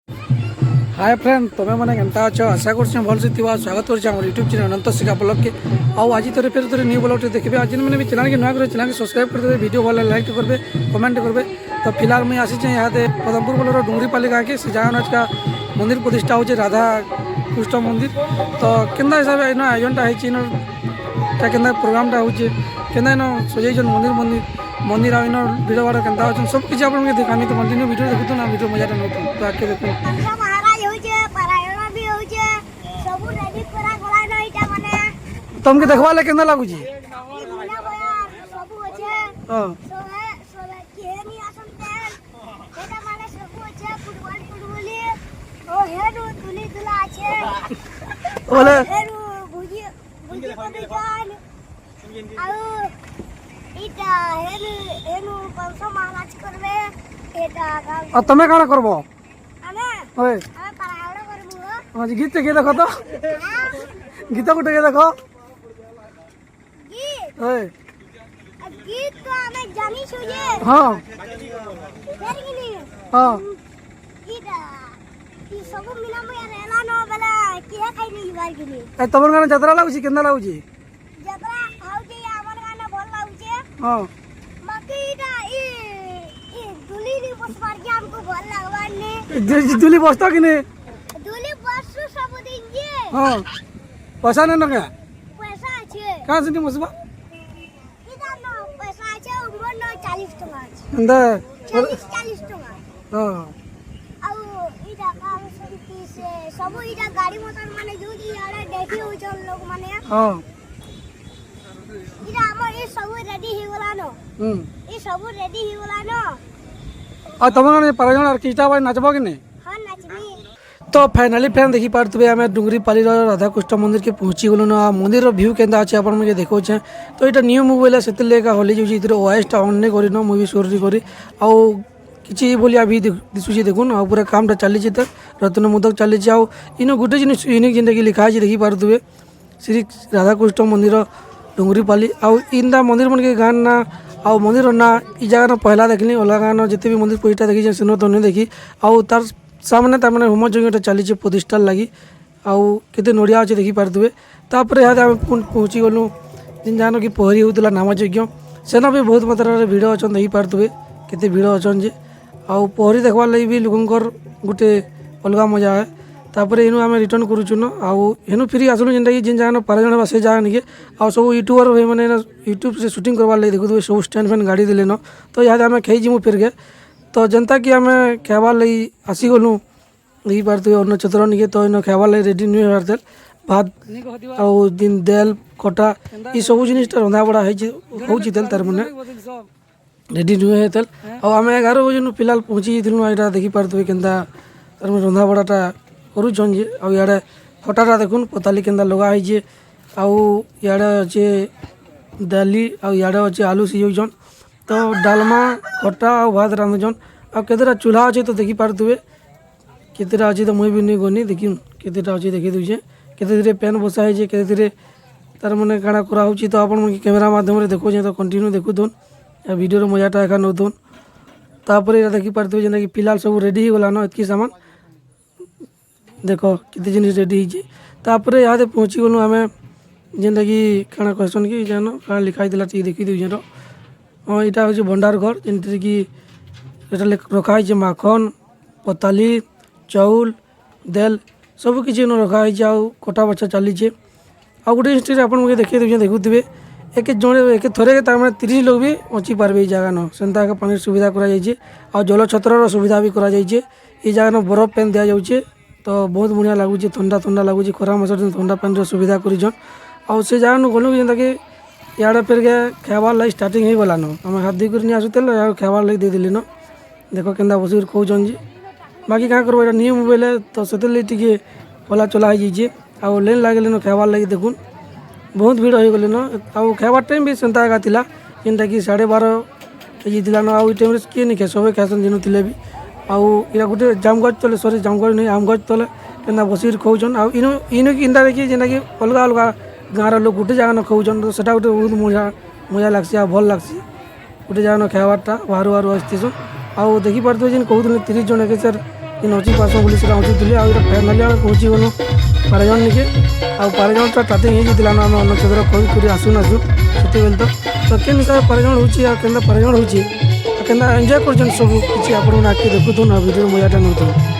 Hi friend तुम्हें मैंने केनता अच्छ आशा कर भलसे थी स्वागत कर यूट्यूब चैनल अनंत शिखा ब्लॉग के आज थोड़े फिर थोड़े न्यू ब्लॉग देखिए आज मैंने भी चैनल के नुआ चैनल के सब्सक्राइब कर देवे वीडियो भले लाइक करेंगे कमेंट करेंगे। तो फिलहाल मुझे आसी यहाँ पदमपुर ब्लॉक डुंगरीपाली गाँव के से जगह आज का मंदिर प्रतिष्ठा हो राधा कृष्ण मंदिर। तो केन्दा हिसाब से आयोजनटा होता के प्रोग्रामटा हो सजाई मंदिर मंदिर मंदिर आ भिड़ भाड़ के सब किसी आप देखा तो कंटिन्यू वीडियो देखो ना वीडियो मजा नौ तो आगे देखो तुमके देखवा ले केना लागू जी ओले तमे काना करबो ओए आज गीत के देखो तो गीत गुटे के देखो ओए गीत तो हमें जानी चाहिए। हां फिर कि नहीं हां गीत ई सब मिला में रेला न बेला के खाई नहीं बार कि नहीं ए तमर गाना जतरा लागुची केना लागुची जतरा हाउ जे हमर गाना बोल लाउचे हां बाकी ई दुली नी बस बार के हमको बोल लागवाने दुली बसता कि नहीं दुली बस सब दिन जे हां पैसा न नगे पैसा আছে कहां से मसबा इधर न पैसा আছে उमर न 40 टका আছে अंदर 40 टका हां ଆଉ ଇଟା କାମ ସମିତି ସେ ସବୁ ଇଟା ଗାଡି ମୋଟର ମାନେ ଯୋଉ ଇଆଡେ ଦେଖି होचन लोग माने हां इटा हमर ए सब रेडी हे गला न ए सब रेडी हे गला न आ तमन परजन ऑर्केस्ट्रा बाय नाचबो कि नहीं हां नाचनी। तो फाइनाली फ्रेंड देखी पारे आम डुंगरीपाली राधा कृष्ण मंदिर के पहुँची गलु आ मंदिर व्यू के अच्छे आप मुझे देखो तो यहाँ न्यू मोबाइल से हली जाऊँगी ओएसटा ऑन नहीं कर मुझे स्टोर करी आउ किसी भाया भी दिशुची देखुन आ पूरा कामटा चली रत्न मोदक चली इन गोटे जिन यूनिक जिनटा कि लिखाई देखी पारे श्री राधाकृष्ण मंदिर डुंगरीपाली आउ इनता मंदिर मन के गाँ ना आउ मंदिर ना इ जगह पहला देखली अलग गाँव जिते भी मंदिर प्रतिष्ठा देखी से तो नहीं देखी आउ तार सामने तमें होम यज्ञटा चली प्रतिष्ठा लगी आउ केते नड़िया अच्छे देखी पारे तापर यहाँ आम पहुँची गलु जिन जहाँ कि पहरी होता नाम यज्ञ सेना भी बहुत मात्रा भिड़ अच्छा देखी पारे केते भिड़ अच्छन जे आउ पहरी देखवार लगी भी लोकंर गोटे अलग मजा है। तापर इनू आम रिटर्न करूँ आउ हेनु फिर आसलु जेनटा कि जिन जगह पारजन से जगह निके आउ सब यूट्यूबर भाई मैंने यूट्यूब से शूटिंग करवार लगी देखुए सब स्टैंड फैन गाड़ी देले न तो यहाँ आम खाई जीमु फिर के तो जनता कि आम खाबार लगी आसीगलु देखी पारे अन्न छत्र निके तो इन खाबार लगी रेडी नहीं होबार तेल भात आउ दिन दाल खटा ये सब जिनिसटा रंधा बड़ा होची तेल तार मैंने रेडी नहीं है तेल आम 11 बजे फिलहाल पहुँची जाइलु यहाँ देखी पारे केन्ता तार रंधा बड़ाटा करुछन जे आउ इे खटाटा देखुन पताली केन्ता लगा है आउ इे अच्छे दाली आउ इे अच्छे आलू सिझौछन तो डालमा खटा आउ भात रांधुछन आ केतेटा चूल्हा अच्छे तो देखी पारे केतेटा अच्छे तो मुई भी नहीं गनी देखी केतेटा अच्छे देखी दूचे केते धीरे पैन बसा है केते धीरे तार मैंने काଣା करा होची तो आपण कैमेरा माध्यम रे देखो तो कंटिन्यू देखुथुन या वीडियो मजाटा एका नौथुन तापर ये देखी पारे जेना कि फिलहाल सब रेडी हो गला न एतकी सामान देखो केते जिनिस रेडी है तापर यहाँ पहुँची गलु आम जेनटा कि काଣା कहसन कि जान काଣା लिखाई दिला टी देखी दूचे तो हाँ यहाँ हूँ भंडार घर जेनते कि रखा है माखन पताली चाउल दाल सबकि रखा है आउ कटा बचा चली आ गोटे हिस्ट्री आप देखिए दूसरे देखुवे एक जड़े एक थरे तार 30 लोग भी पहुँची पारे जगह न सेन्ता पानी सुविधा कर जल छतर सुविधा भी कर जगह न बरफ पेन दि जाऊे तो बहुत बढ़िया लगुच ठंडा ठंडा लगुच खरा मस ठंडा पेन सुविधा कर से जगह न गलु कि जेनता इे फिर के खाबार लगे स्टार्टिंग हो गलान आम हाथ दी कर आसुल खाबार लगे दे दिले न देख के बस कौन जी बाकी क्या करबो न्यू मोबाइल है तो से टे पला चला हो आउ लाइन लगे न खाबार लगे देखुन बहुत भीड़ हो गले न आउ खाबार टाइम भी सेन्ता एका थिला जेनटा कि 12:30 बजे न आउ टाइम किए नहीं खाए सब खाएसन जेन थे भी आउ इरा गोटे जामगज तले सरी जामगज नहीं आमगज तले के बस खाऊन आउ इन इनटा देखिए जेनटा कि अलग अलग गाँव लोग गोटे जगह न खाऊन तो सेटा गोटे बहुत मजा लगसी आ भल लगसी गोटे जगह न खाइबार्टा बाहर बाहर आसतीसन आउ देखिपारे जेन कहते 30 जन एक सार କି ନଚି ପାର୍ସନ୍ ବୋଲି ସେଟା ଅଞ୍ଚୁଥିଲେ ଆଉ ଏଇଟା ଫାଇନାଲି ଆମେ ପହଞ୍ଚି ଗଲୁ ପାରଜଣ ନିକେ ଆଉ ପାରଜଣଟା ଷ୍ଟାର୍ଟିଂ ହେଇଯାଇଥିଲା ନା ଆମେ ଅନ୍ନଛତ୍ର କରି ଆସୁ ସେତେବେଳେ ତ କେନ୍ ହିସାବରେ ପାରଜଣ ହେଉଛି ଆଉ କେନ୍ତା ପାରଜଣ ହେଉଛି କେନ୍ତା ଏନ୍ଜୟ କରୁଛନ୍ ସବୁ କିଛି ଆପଣମାନେ ଆଗ୍କେ ଦେଖୁଥୁନ୍ ଆଉ ଭିଡ଼ିଓ ମଜାଟା ନେଉଥୁନ୍।